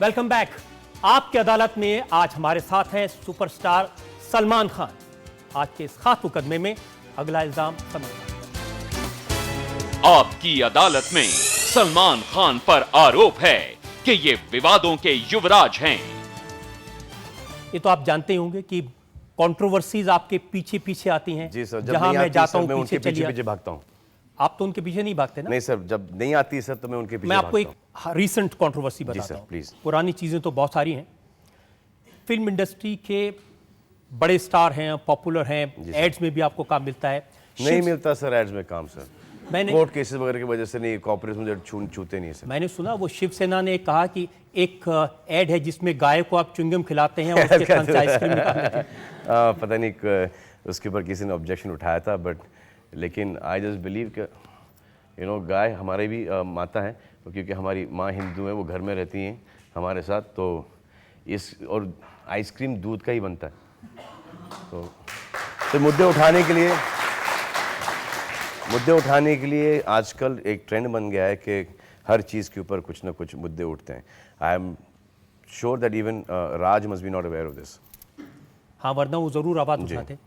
Welcome back. आपकी अदालत में आज हमारे साथ हैं सुपरस्टार सलमान खान। आज के इस खास मुकदमे में अगला इल्जाम सलमान खान। आपकी अदालत में सलमान खान पर आरोप है कि ये विवादों के युवराज हैं। ये तो आप जानते ही होंगे कि कंट्रोवर्सीज आपके पीछे पीछे आती हैं। जी सर, जब जहां नहीं मैं आती जाता सर, हूं मैं उनके पीछे पीछे चलिए। पीछे भागता हूँ। आप तो उनके पीछे नहीं भागते ना। नहीं सर, जब नहीं आती सर तो मैं उनके पीछे मैं आपको एक भागता रीसेंट कंट्रोवर्सी जी बताता सर, हूं। प्लीज। पुरानी चीजें तो बहुत सारी हैं। फिल्म इंडस्ट्री के बड़े स्टार हैं, पॉपुलर हैं, एड्स में भी आपको काम मिलता है। नहीं मिलता सर एड्स में काम सर। मैंने कोर्ट केसेस वगैरह की वजह से नहीं, कॉर्पोरेट मुझे छूते नहीं सर। मैंने सुना वो शिवसेना ने कहा कि एक एड है जिसमें गाय को आप च्युइंगम खिलाते हैं और उसके खान से आइसक्रीम निकाल लेते हैं। पता नहीं उसके ऊपर किसी ने ऑब्जेक्शन उठाया था, बट लेकिन आई जस्ट बिलीव कि गाय हमारे भी माता है, क्योंकि हमारी माँ हिंदू है, वो घर में रहती हैं हमारे साथ, तो इस और आइसक्रीम दूध का ही बनता है। तो मुद्दे उठाने के लिए आजकल एक ट्रेंड बन गया है कि हर चीज़ के ऊपर कुछ ना कुछ मुद्दे उठते हैं। I am sure that even Raj must be not aware of this. हाँ, वरना वो जरूर आवाज़ उठाते।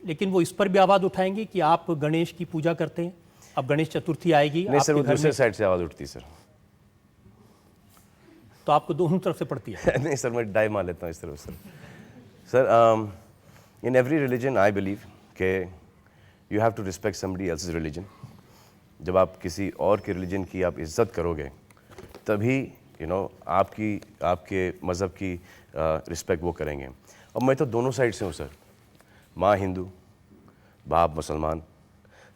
लेकिन वो इस पर भी आवाज़ उठाएंगे कि आप गणेश की पूजा करते हैं। अब गणेश चतुर्थी आएगी। नहीं सर, वो दूसरे साइड से आवाज़ उठती सर। तो आपको दोनों तरफ से पड़ती है। नहीं सर, मैं डाई मार लेता हूँ इस तरफ sir. In every religion I believe के you have to respect somebody else's religion. जब आप किसी और के रिलीजन की आप इज्जत करोगे, तभी आपके मज़हब की रिस्पेक्ट वो करेंगे। और मैं तो दोनों साइड से हूँ सर। माँ हिंदू, बाप मुसलमान,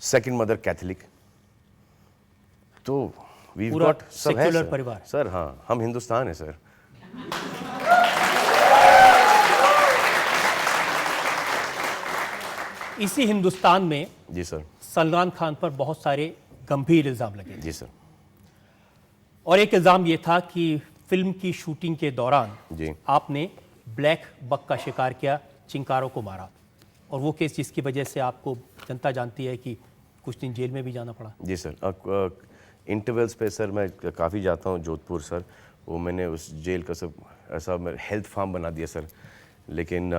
सेकंड मदर कैथलिक, तो वी गॉट सब है सेक्युलर परिवार सर। हाँ, हम हिंदुस्तान है सर। इसी हिंदुस्तान में जी सर। सलमान खान पर बहुत सारे गंभीर इल्जाम लगे। जी सर। और एक इल्जाम ये था कि फिल्म की शूटिंग के दौरान जी आपने ब्लैक बक का शिकार किया, चिंकारों को मारा, और वो केस जिसकी वजह से आपको जनता जानती है कि कुछ दिन जेल में भी जाना पड़ा। जी सर। इंटरवल्स पे सर मैं काफ़ी जाता हूँ जोधपुर सर। वो मैंने उस जेल का सब ऐसा हेल्थ फार्म बना दिया सर। लेकिन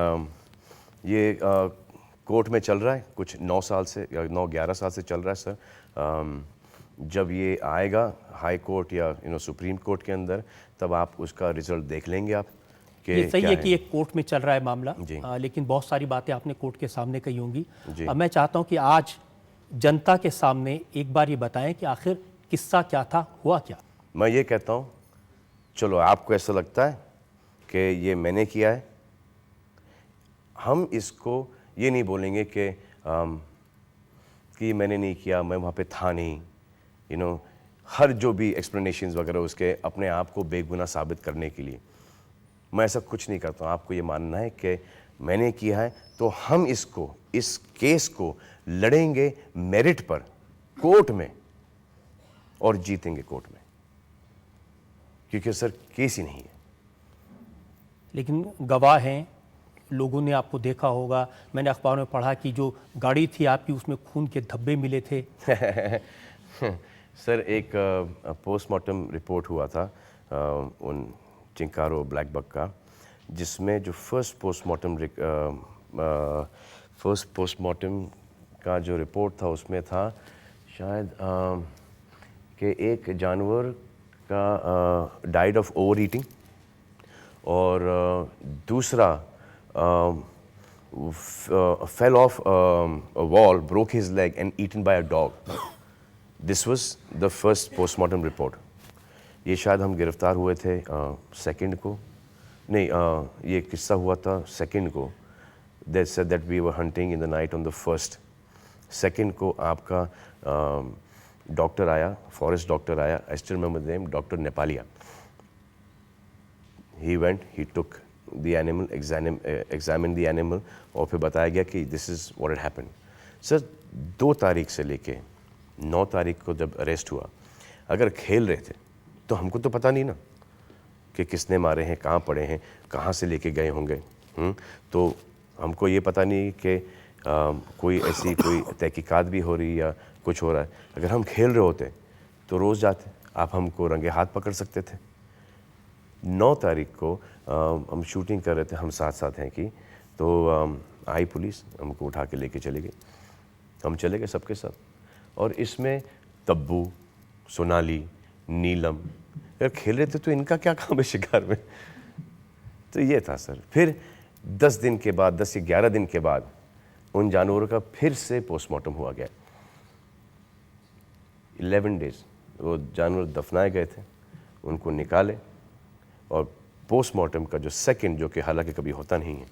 ये कोर्ट में चल रहा है, कुछ 9 साल से या 9-11 साल से चल रहा है सर। जब ये आएगा हाई कोर्ट या सुप्रीम कोर्ट के अंदर, तब आप उसका रिजल्ट देख लेंगे आप कि ये सही क्या है कि एक कोर्ट में चल रहा है मामला, लेकिन बहुत सारी बातें आपने कोर्ट के सामने कही होंगी। अब मैं चाहता हूं कि आज जनता के सामने एक बार ये बताएं कि आखिर किस्सा क्या था, हुआ क्या। मैं ये कहता हूँ, चलो आपको ऐसा लगता है कि ये मैंने किया है, हम इसको ये नहीं बोलेंगे कि मैंने नहीं किया, मैं वहाँ पे था नहीं। हर जो भी एक्सप्लेनेशंस वगैरह उसके अपने आप को बेगुनाह साबित करने के लिए, मैं ऐसा कुछ नहीं करता हूँ। आपको ये मानना है कि मैंने किया है, तो हम इस केस को लड़ेंगे मेरिट पर कोर्ट में और जीतेंगे कोर्ट में, क्योंकि सर केस ही नहीं है। लेकिन गवाह हैं, लोगों ने आपको देखा होगा। मैंने अखबार में पढ़ा कि जो गाड़ी थी आपकी, उसमें खून के धब्बे मिले थे। सर, एक पोस्टमार्टम रिपोर्ट हुआ था उन चिंकारो ब्लैक बक का, जिसमें जो फर्स्ट पोस्टमार्टम का जो रिपोर्ट था, उसमें था शायद कि एक जानवर का डाइड ऑफ ओवर ईटिंग, और दूसरा fell off a wall, broke his leg and eaten by a dog. This was the first postmortem report. ये शायद हम गिरफ्तार हुए थे सेकंड को, नहीं ये किस्सा हुआ था सेकंड को। They said that we were hunting in the night on the first. Second को आपका डॉक्टर आया, फॉरेस्ट डॉक्टर आया, I still remember the name, doctor Nepalia. He went, he took the animal, examined the animal, और फिर बताया गया कि this is what had happened. Sir 2 तारीख से लेके 9 तारीख को जब अरेस्ट हुआ, अगर खेल रहे थे तो हमको तो पता नहीं ना कि किसने मारे हैं, कहाँ पड़े हैं, कहाँ से लेके गए होंगे। तो हमको ये पता नहीं कि कोई ऐसी कोई तहकीकात भी हो रही या कुछ हो रहा है। अगर हम खेल रहे होते तो रोज़ जाते, आप हमको रंगे हाथ पकड़ सकते थे। 9 तारीख को हम शूटिंग कर रहे थे, हम साथ साथ हैं कि तो आई पुलिस, हमको उठा के लेके चले गए। हम चले गए सबके सब, और इसमें तब्बू, सोनाली, नीलम यार खेल रहे थे, तो इनका क्या काम है शिकार में? तो ये था सर। फिर 10 दिन के बाद, 10 से 11 दिन के बाद उन जानवरों का फिर से पोस्टमार्टम हुआ गया। 11 डेज वो जानवर दफनाए गए थे, उनको निकाले, और पोस्टमार्टम का जो सेकंड, जो कि हालांकि कभी होता नहीं है,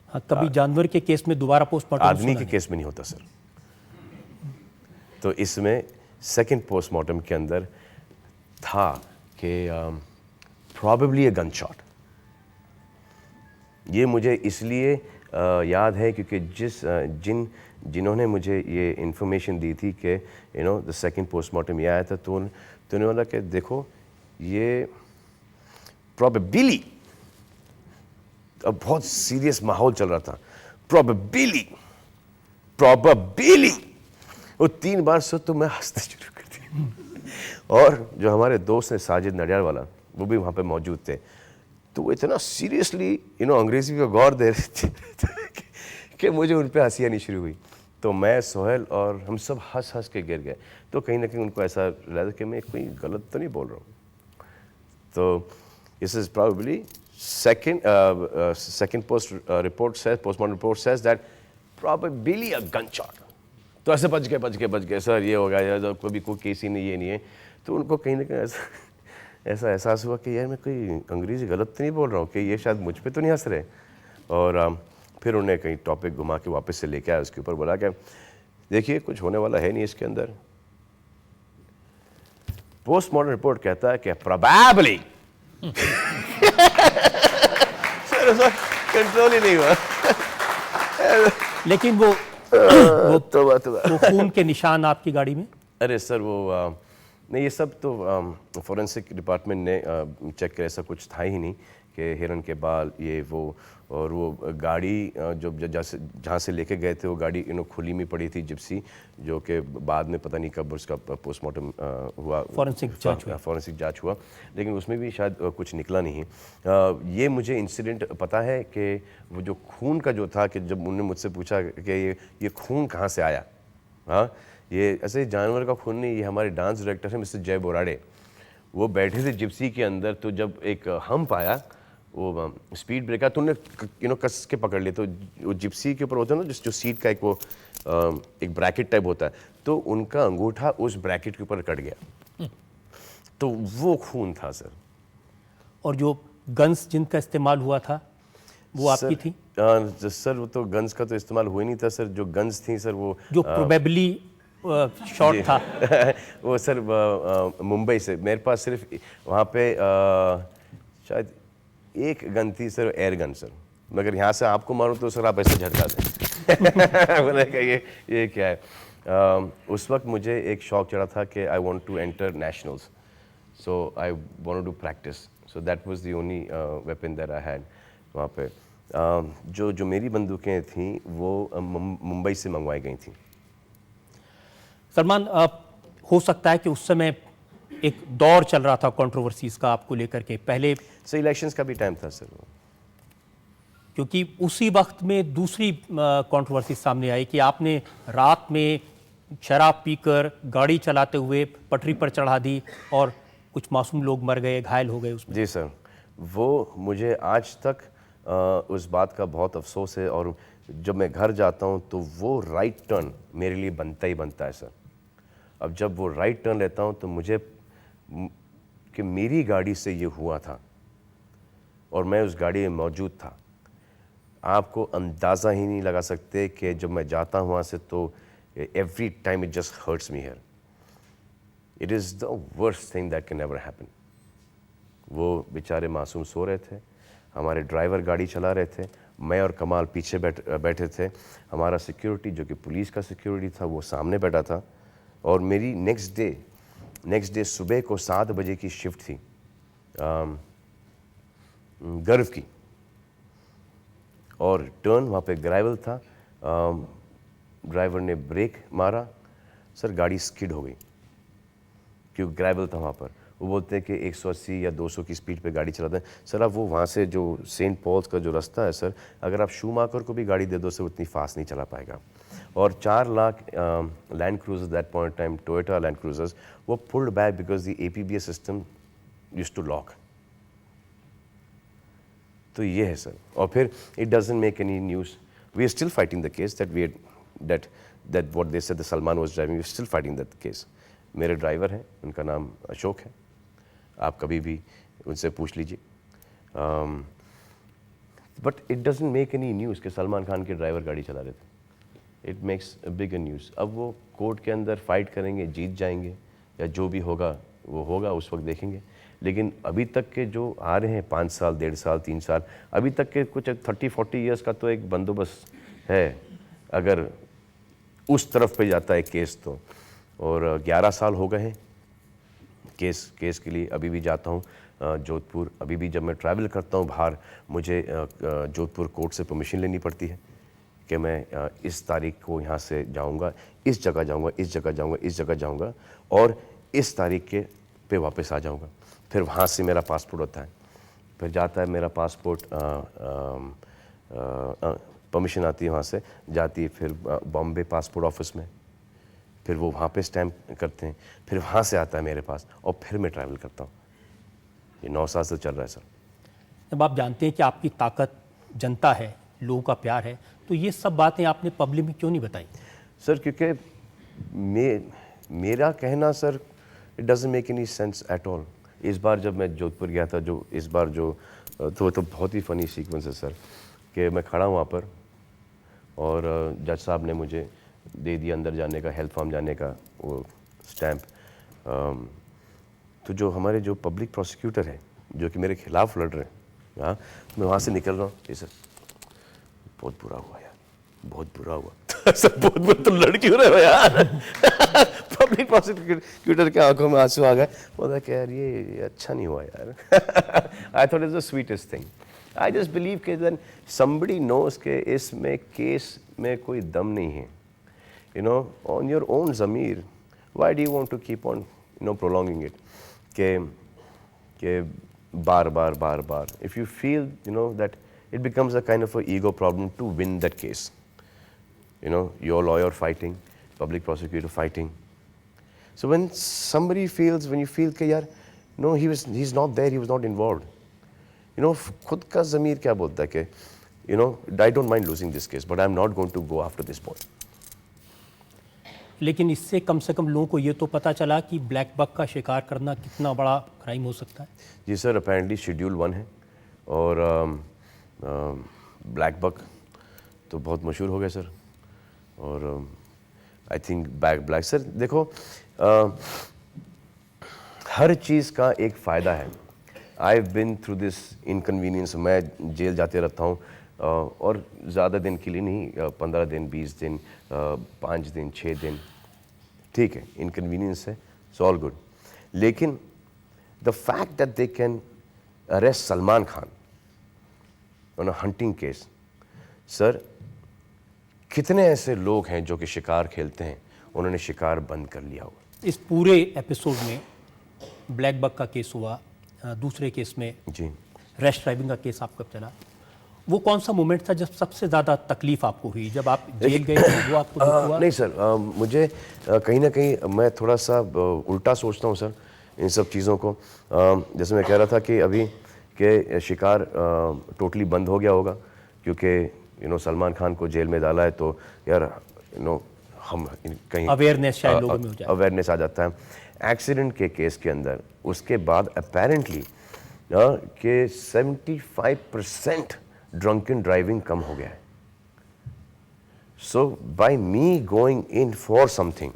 हाँ, कभी जानवर के केस में दोबारा पोस्टमार्टम आदमी के केस में नहीं होता सर। तो इसमें सेकंड पोस्टमार्टम के अंदर था कि प्रॉबेबली ए गन शॉट। ये मुझे इसलिए याद है क्योंकि जिन्होंने मुझे ये इन्फॉर्मेशन दी थी कि द सेकंड पोस्टमार्टम ये आया था, तो उन्होंने बोला कि देखो ये प्रॉबेबली, अब बहुत सीरियस माहौल चल रहा था, प्रॉबेबली वो 3 बार से तो मैं हंसते शुरू कर दिया। और जो हमारे दोस्त हैं साजिद नडियाल वाला, वो भी वहाँ पे मौजूद थे, तो वो इतना सीरियसली अंग्रेजी का गौर दे रहे थे कि मुझे उन पे हंसी आनी शुरू हुई। तो मैं, सोहेल और हम सब हंस के गिर गए। तो कहीं ना कहीं उनको ऐसा लगा कि मैं कोई गलत तो नहीं बोल रहा हूँ। तो this is probably second postmortem report says that probably a gunshot। तो ऐसे बच गए सर, ये हो गया यार, कभी कोई केस ही नहीं, ये नहीं है। तो उनको कहीं ना कहीं ऐसा एहसास हुआ कि यार मैं कोई अंग्रेजी गलत तो नहीं बोल रहा हूँ, कि ये शायद मुझ पे तो नहीं हंस रहे। और फिर उन्हें कहीं टॉपिक घुमा के वापस से लेके आया, उसके ऊपर बोला कि देखिए कुछ होने वाला है नहीं इसके अंदर। पोस्टमार्टम रिपोर्ट कहता है कि प्रोबेबली कंट्रोल ही नहीं हुआ। लेकिन वो खून के निशान आपकी गाड़ी में? अरे सर वो नहीं, ये सब तो फॉरेंसिक डिपार्टमेंट ने चेक किया, ऐसा कुछ था ही नहीं कि हिरन के बाल ये वो। और वो गाड़ी जो जहाँ से लेके गए थे, वो गाड़ी खुली में पड़ी थी, जिप्सी, जो कि बाद में पता नहीं कब उसका पोस्टमार्टम हुआ, फॉरेंसिक जांच हुआ, लेकिन उसमें भी शायद कुछ निकला नहीं। ये मुझे इंसिडेंट पता है कि वो जो खून का जो था, कि जब उन्होंने मुझसे पूछा कि ये खून कहाँ से आया, हाँ ये ऐसे जानवर का खून नहीं, ये हमारे डांस डायरेक्टर हैं मिस्टर जय बोराड़े, वो बैठे थे जिप्सी के अंदर। तो जब एक हम्प आया, वो स्पीड ब्रेकर, तो उन्होंने कस के पकड़ लिया। तो वो जिप्सी के ऊपर होता है ना जो सीट का एक ब्रैकेट टाइप होता है, तो उनका अंगूठा उस ब्रैकेट के ऊपर कट गया, तो वो खून था सर। और जो गन्स जिनका इस्तेमाल हुआ था वो आपकी थी? सर वो तो गन्स का तो इस्तेमाल हुआ ही नहीं था सर। जो गन्स थी सर, वो जो प्रोबेबली शॉट था वो सर मुंबई से, मेरे पास सिर्फ वहाँ पे शायद एक गन थी सर, एयर गन सर, मगर यहाँ से आपको मारूं तो सर आप ऐसे झटका दें। बोले कि ये क्या है। उस वक्त मुझे एक शौक चढ़ा था कि I want to enter nationals, so I want to practise, so that was the only weapon that I had वहाँ पे। जो मेरी बंदूकें थीं वो मुंबई से मंगवाई गई थी। सलमान, हो सकता है कि उस समय एक दौर चल रहा था कंट्रोवर्सीज का आपको लेकर के, पहले सर इलेक्शंस का भी टाइम था सर, क्योंकि उसी वक्त में दूसरी कंट्रोवर्सी सामने आई कि आपने रात में शराब पीकर गाड़ी चलाते हुए पटरी पर चढ़ा दी और कुछ मासूम लोग मर गए, घायल हो गए उसमें। जी सर, वो मुझे आज तक उस बात का बहुत अफसोस है। और जब मैं घर जाता हूँ तो वो राइट टर्न मेरे लिए बनता ही बनता है सर। अब जब वो राइट टर्न लेता हूँ तो मुझे कि मेरी गाड़ी से ये हुआ था और मैं उस गाड़ी में मौजूद था, आपको अंदाज़ा ही नहीं लगा सकते कि जब मैं जाता हूँ वहाँ से तो every time it just hurts me here. It is the worst thing that can never happen. वो बेचारे मासूम सो रहे थे, हमारे ड्राइवर गाड़ी चला रहे थे, मैं और कमाल पीछे बैठे थे, हमारा सिक्योरिटी जो कि पुलिस का सिक्योरिटी था वो सामने बैठा था। और मेरी नेक्स्ट डे सुबह को 7 बजे की शिफ्ट थी गर्व की, और टर्न वहाँ पे ग्रेवल था। ड्राइवर ने ब्रेक मारा सर, गाड़ी स्किड हो गई क्योंकि ग्रेवल था वहाँ पर। वो बोलते हैं कि 180 या 200 की स्पीड पे गाड़ी चलाते हैं। सर आप वो वहाँ से जो सेंट पॉल्स का जो रास्ता है सर, अगर आप शूमाकर को भी गाड़ी दे दो सर उतनी फास्ट नहीं चला पाएगा। और 4 lakh Land Cruisers that point time, Toyota Land Cruisers, वो pulled back because the APBS system used to lock. तो ये है सर। और फिर it doesn't make any news, we are still fighting the case that what they said the Salman was driving, we are still fighting that case. मेरे driver हैं, उनका नाम अशोक है, आप कभी भी उनसे पूछ लीजिए। But it doesn't make any news कि सलमान खान के ड्राइवर गाड़ी चला रहे थे। It makes a bigger news. अब वो कोर्ट के अंदर फाइट करेंगे, जीत जाएंगे, या जो भी होगा वो होगा, उस वक्त देखेंगे। लेकिन अभी तक के जो आ रहे हैं 5 साल, 1.5 साल, 3 साल, अभी तक के कुछ 30-40 ईयर्स का तो एक बंदोबस्त है अगर उस तरफ पे जाता है केस तो। और 11 साल हो गए हैं केस के लिए। अभी भी जाता हूँ जोधपुर, अभी भी जब मैं ट्रैवल करता हूँ बाहर, मुझे जोधपुर कोर्ट से परमिशन लेनी पड़ती है कि मैं इस तारीख को यहाँ से जाऊँगा, इस जगह जाऊँगा, इस जगह जाऊँगा, इस जगह जाऊँगा, और इस तारीख के पे वापस आ जाऊँगा। फिर वहाँ से मेरा पासपोर्ट होता है, फिर जाता है मेरा पासपोर्ट, परमिशन आती है वहाँ से, जाती है फिर बॉम्बे पासपोर्ट ऑफिस में, फिर वो वहाँ पे स्टैम्प करते हैं, फिर वहाँ से आता है मेरे पास, और फिर मैं ट्रैवल करता हूँ। ये 9 साल से चल रहा है सर। जब आप जानते हैं कि आपकी ताकत जनता है, लोगों का प्यार है, तो ये सब बातें आपने पब्लिक में क्यों नहीं बताई? सर क्योंकि मेरा कहना sir, it doesn't make any sense at all. इस बार जब मैं जोधपुर गया था, जो इस बार जो तो बहुत ही फ़नी सीक्वेंस है सर, कि मैं खड़ा हूँ वहाँ पर और जज साहब ने मुझे दे दिया अंदर जाने का, हेल्थ फार्म जाने का वो स्टैम्प। तो जो हमारे जो पब्लिक प्रोसिक्यूटर है, जो कि मेरे खिलाफ लड़ रहे हैं, हाँ, मैं वहाँ से निकल रहा हूँ, ये सर बहुत बुरा हुआ यार, बहुत बुरा हुआ। सर बहुत बुरा, तुम लड़ क्यों रहे हो यार? पब्लिक प्रोसिक्यूटर के आंखों में आंसू आ गए। बोला कि यार ये अच्छा नहीं हुआ यार। I thought is the sweetest thing. I just believe कि देन समबडी नोज के इसमें केस में कोई दम नहीं है। You know, on your own Zamir, why do you want to keep on, you know, prolonging it? के बार. If you feel, you know, that it becomes a kind of a ego problem to win that case. You know, your lawyer fighting, public prosecutor fighting. So when somebody feels, when you feel कि यार, no, he's not there, he was not involved. You know, खुद का ज़मीर क्या बोलता है कि, you know, I don't mind losing this case, but I'm not going to go after this boy. लेकिन इससे कम से कम लोगों को ये तो पता चला कि ब्लैक बक का शिकार करना कितना बड़ा क्राइम हो सकता है। जी सर, अपेरेंटली शेड्यूल 1 है, और ब्लैक बक तो बहुत मशहूर हो गया सर। और आई थिंक ब्लैक सर देखो, हर चीज़ का एक फ़ायदा है। I have been through this inconvenience. मैं जेल जाते रहता हूँ, और ज़्यादा दिन के लिए नहीं, 15 दिन, 20 दिन, 5 दिन, 6 दिन, ठीक है, इनकन्वीनियंस है, इट्स ऑल गुड। लेकिन the fact that they can arrest Salman Khan on a hunting case, sir कितने ऐसे लोग हैं जो कि शिकार खेलते हैं, उन्होंने शिकार बंद कर लिया हो। इस पूरे एपिसोड में ब्लैक बक का केस हुआ, दूसरे केस में जी रैश ड्राइविंग का केस आपका चला, वो कौन सा मोमेंट था जब सबसे ज़्यादा तकलीफ आपको हुई, जब आप जेल गए थे, वो आपको दुख हुआ? नहीं सर, मुझे कहीं ना कहीं मैं थोड़ा सा उल्टा सोचता हूँ सर इन सब चीज़ों को। जैसे मैं कह रहा था कि अभी के शिकार टोटली बंद हो गया होगा, क्योंकि यू नो सलमान खान को जेल में डाला है, तो यार यू नो हम कहीं अवेयरनेस शायद लोगों में हो जाए, अवेयरनेस आ जाता है। एक्सीडेंट के केस के अंदर उसके बाद अपेरेंटली कि 75% ड्रंकन ड्राइविंग कम हो गया है। So by me going in for something,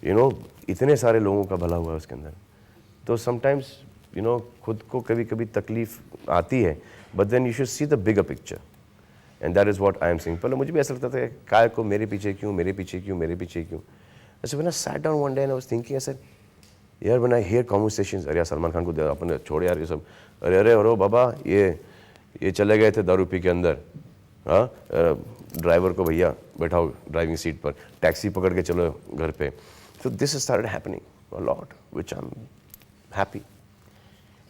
you know, इतने सारे लोगों का भला हुआ है उसके अंदर। तो समटाइम्स यू नो खुद को कभी कभी तकलीफ आती है, but then you should see the bigger picture, and that is what I am saying. पहले मुझे भी ऐसा लगता था काय को मेरे पीछे क्यों, मेरे पीछे क्यों, मेरे पीछे क्यों। ऐसे when I sat down one day and I was thinking, I said यार व्हेन आई हियर कन्वर्सेशंस, अरे यार सलमान खान को अपन छोड़ यार ये सब, अरे बाबा ये चले गए थे दारू पी के अंदर, हाँ, ड्राइवर को भैया बैठाओ ड्राइविंग सीट पर, टैक्सी पकड़ के चलो घर पे। तो this started happening. a lot, which I'm happy.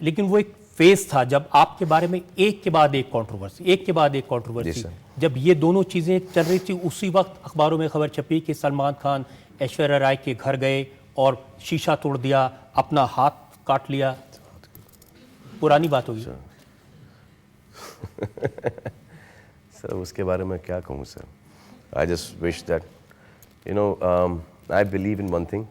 लेकिन वो एक फेज था जब आपके बारे में एक के बाद एक जी कंट्रोवर्सी, सर। जब ये दोनों चीजें चल रही थी, उसी वक्त अखबारों में खबर छपी कि सलमान खान ऐश्वर्या राय के घर गए और शीशा तोड़ दिया, अपना हाथ काट लिया। पुरानी बात होगी। सर उसके बारे में क्या कहूँ sir, I just wish that you know I believe in one thing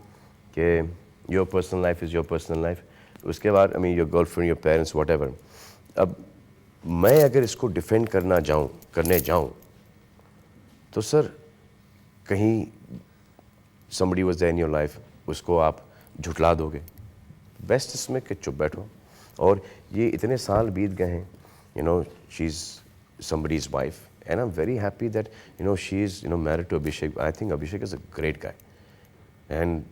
कि your personal life is your personal life. उसके बाद I mean your girlfriend, your parents, whatever. अब मैं अगर इसको डिफेंड करने जाऊँ तो सर कहीं somebody was there in your life, उसको आप झुठला दोगे। बेस्ट इसमें कि चुप बैठो। और ये इतने साल बीत गए हैं, you know, she's somebody's wife and I'm very happy that you know she's married to Abhishek. I think Abhishek is a great guy and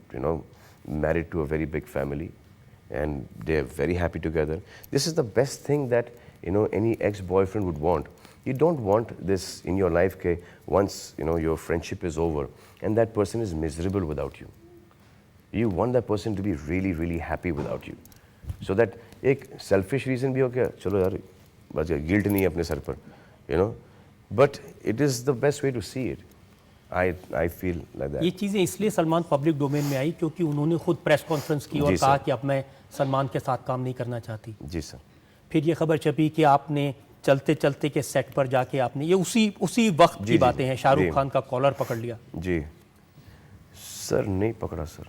married to a very big family and they're very happy together. This is the best thing that any ex-boyfriend would want. You don't want this in your life ke once your friendship is over and that person is miserable without you. You want that person to be really really happy without you. So that एक selfish reason भी हो क्या, चलो यार बस guilt नहीं है अपने सर पर, but it is the best way to see it. I feel like that. ये चीजें इसलिए सलमान पब्लिक डोमेन में आई क्योंकि उन्होंने खुद प्रेस कॉन्फ्रेंस की और जी कहा सर। कि अब मैं सलमान के साथ काम नहीं करना चाहती। जी सर। फिर ये खबर छपी कि आपने चलते चलते के सेट पर जाके आपने ये उसी वक्त जी, की जी, बातें हैं, शाहरुख जी। खान का कॉलर पकड़ लिया। जी सर, नहीं पकड़ा सर।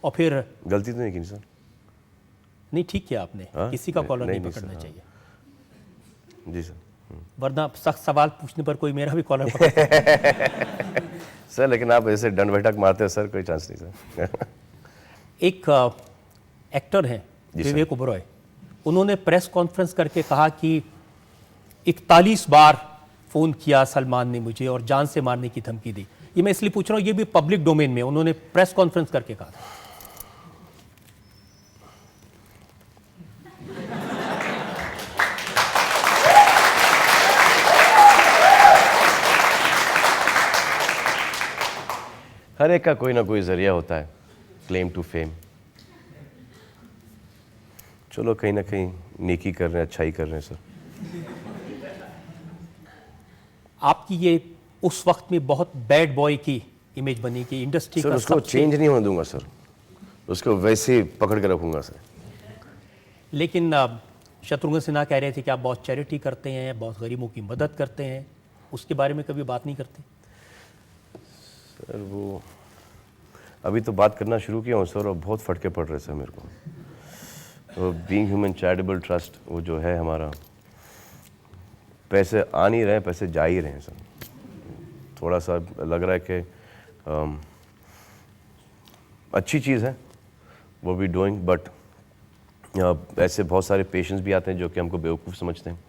और फिर गलती तो नहीं की सर। नहीं, ठीक किया आपने, हाँ? किसी का कॉलर नहीं नहीं पकड़ना सर, हाँ। चाहिए, जी सर। वरना सख्त सवाल पूछने पर कोई मेरा भी कॉलर पकड़। सर लेकिन आप ऐसे दंड बैठक मारते हो सर, कोई चांस नहीं सर। एक एक्टर हैं जी सर। विवेक ओबरॉय, उन्होंने प्रेस कॉन्फ्रेंस करके कहा कि 41 बार फोन किया सलमान ने मुझे और जान से मारने की धमकी दी। ये मैं इसलिए पूछ रहा हूँ, ये भी पब्लिक डोमेन में उन्होंने प्रेस कॉन्फ्रेंस करके कहा था। हर एक का कोई ना कोई जरिया होता है क्लेम टू फेम। चलो कहीं ना कहीं नेकी कर रहे हैं, अच्छाई कर रहे हैं सर। आपकी ये उस वक्त में बहुत बैड बॉय की इमेज बनी कि इंडस्ट्री सर का उसको चेंज नहीं होने दूंगा सर, उसको वैसे ही पकड़ के रखूंगा सर। लेकिन शत्रुघ्न सिन्हा कह रहे थे कि आप बहुत चैरिटी करते हैं, बहुत गरीबों की मदद करते हैं, उसके बारे में कभी बात नहीं करते? सर वो अभी तो बात करना शुरू किया हूँ सर, और बहुत फटके पड़ रहे सर मेरे को। तो बीइंग ह्यूमन चैरिटेबल ट्रस्ट वो जो है हमारा, पैसे आ नहीं रहे, पैसे जा ही रहे हैं सर। थोड़ा सा लग रहा है कि अच्छी चीज़ है वो भी डूइंग, बट ऐसे बहुत सारे पेशेंट्स भी आते हैं जो कि हमको बेवकूफ़ समझते हैं।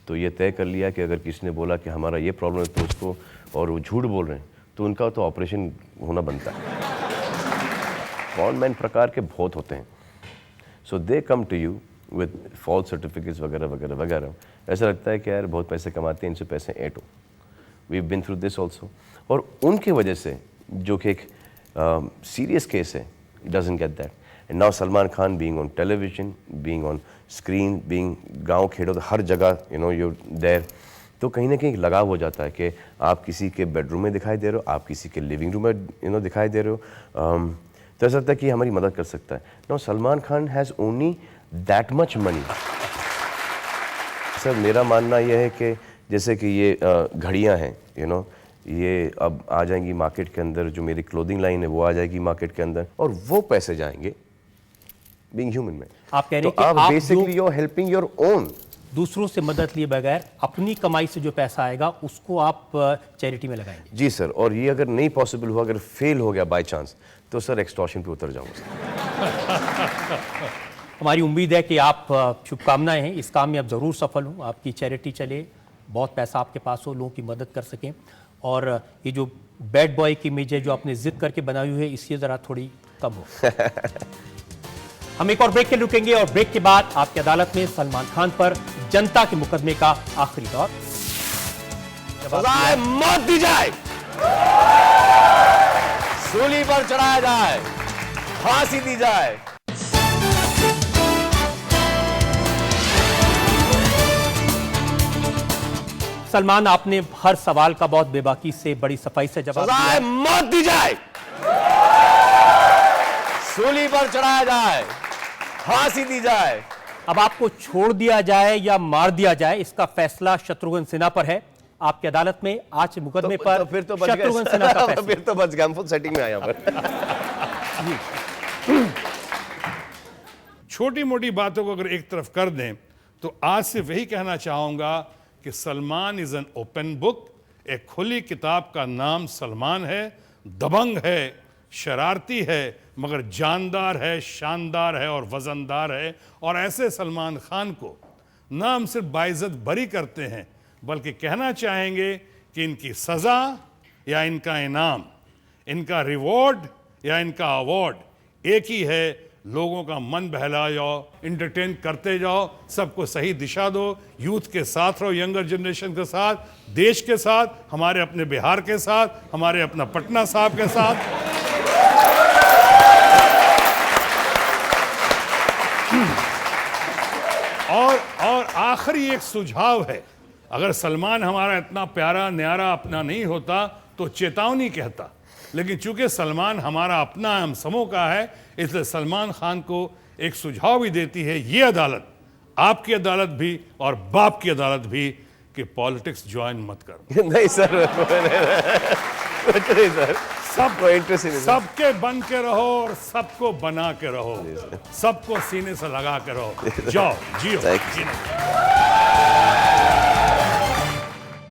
तो ये तय कर लिया कि अगर किसी ने बोला कि हमारा ये प्रॉब्लम है तो उसको, और वो झूठ बोल रहे हैं तो उनका तो ऑपरेशन होना बनता है। कॉनमैन प्रकार के बहुत होते हैं। So they come to you with false certificates वगैरह वगैरह वगैरह। ऐसा लगता है कि यार बहुत पैसे कमाते हैं, इनसे पैसे ऐंठो। We been through this also. और उनकी वजह से जो कि एक सीरियस केस है, doesn't get that. And now Salman Khan being on television, being on screen, being गाँव खेड़ो हर जगह यू देयर, तो कहीं ना कहीं लगाव हो जाता है कि आप किसी के बेडरूम में दिखाई दे रहे हो, आप किसी के लिविंग रूम में दिखाई दे रहे हो। तो ऐसा लगता है कि हमारी मदद कर सकता है। Now Salman Khan has only that much money. Sir मेरा मानना यह है कि जैसे कि ये घड़ियाँ हैं, ये अब आ जाएंगी मार्केट के अंदर, जो मेरी क्लोथिंग लाइन है वो आ जाएगी मार्केट के अंदर, और वो पैसे जाएंगे बीइंग ह्यूमन में। आप कह रहे हैं तो कि आप आप basically you are helping your own. दूसरों से मदद लिए बगैर अपनी कमाई से जो पैसा आएगा उसको आप चैरिटी में लगाएंगे? जी सर, और ये अगर नहीं पॉसिबल हुआ, अगर फेल हो गया बाय चांस, तो सर एक्सटॉर्शन पे उतर जाऊंगा सर। हमारी उम्मीद है कि आप, शुभकामनाएं हैं, इस काम में आप ज़रूर सफल हों, आपकी चैरिटी चले, बहुत पैसा आपके पास हो, लोगों की मदद कर सकें, और ये जो बैड बॉय की इमेज है जो आपने जिद करके बनाई हुई है, इससे ज़रा थोड़ी कम हो। हम एक और ब्रेक के लिए रुकेंगे और ब्रेक के बाद आपकी अदालत में सलमान खान पर जनता के मुकदमे का आखिरी दौर। सजाए मौत दी जाए। सूली पर चढ़ाया जाए, फांसी दी जाए। सलमान, आपने हर सवाल का बहुत बेबाकी से, बड़ी सफाई से जवाब दिया सजाए है। मौत दी जाए, सूली पर चढ़ाया जाए, फांसी दी जाए। अब आपको छोड़ दिया जाए या मार दिया जाए, इसका फैसला शत्रुघ्न सिन्हा पर है। आपकी अदालत में आज मुकदमे पर फिर तो बच शत्रुघ्न गए। सिन्हा का फैसला। फिर तो बच गया, हम फुल सेटिंग में आए यहाँ पर। छोटी मोटी बातों को अगर एक तरफ कर दें तो आज से वही कहना चाहूंगा कि Salman is an open book. एक खुली किताब का नाम सलमान है। दबंग है, शरारती है, मगर जानदार है, शानदार है और वजनदार है। और ऐसे सलमान खान को ना हम सिर्फ बाइज्जत बरी करते हैं, बल्कि कहना चाहेंगे कि इनकी सजा या इनका इनाम, इनका रिवॉर्ड या इनका अवार्ड एक ही है। लोगों का मन बहला जाओ, इंटरटेन करते जाओ, सबको सही दिशा दो, यूथ के साथ रहो, यंगर जनरेशन के साथ, देश के साथ, हमारे अपने बिहार के साथ, हमारे अपना पटना साहब के साथ। और आखिरी एक सुझाव है, अगर सलमान हमारा इतना प्यारा न्यारा अपना नहीं होता तो चेतावनी कहता, लेकिन चूंकि सलमान हमारा अपना हम समूह का है, इसलिए सलमान खान को एक सुझाव भी देती है ये अदालत, आपकी अदालत भी और बाप की अदालत भी, कि पॉलिटिक्स ज्वाइन मत करो। नहीं सर, नहीं सर, सबको इंटरेस्ट नहीं। सबके बन के रहो और सबको बना के रहो, सबको सीने से लगा के रहो। जाओ जियो।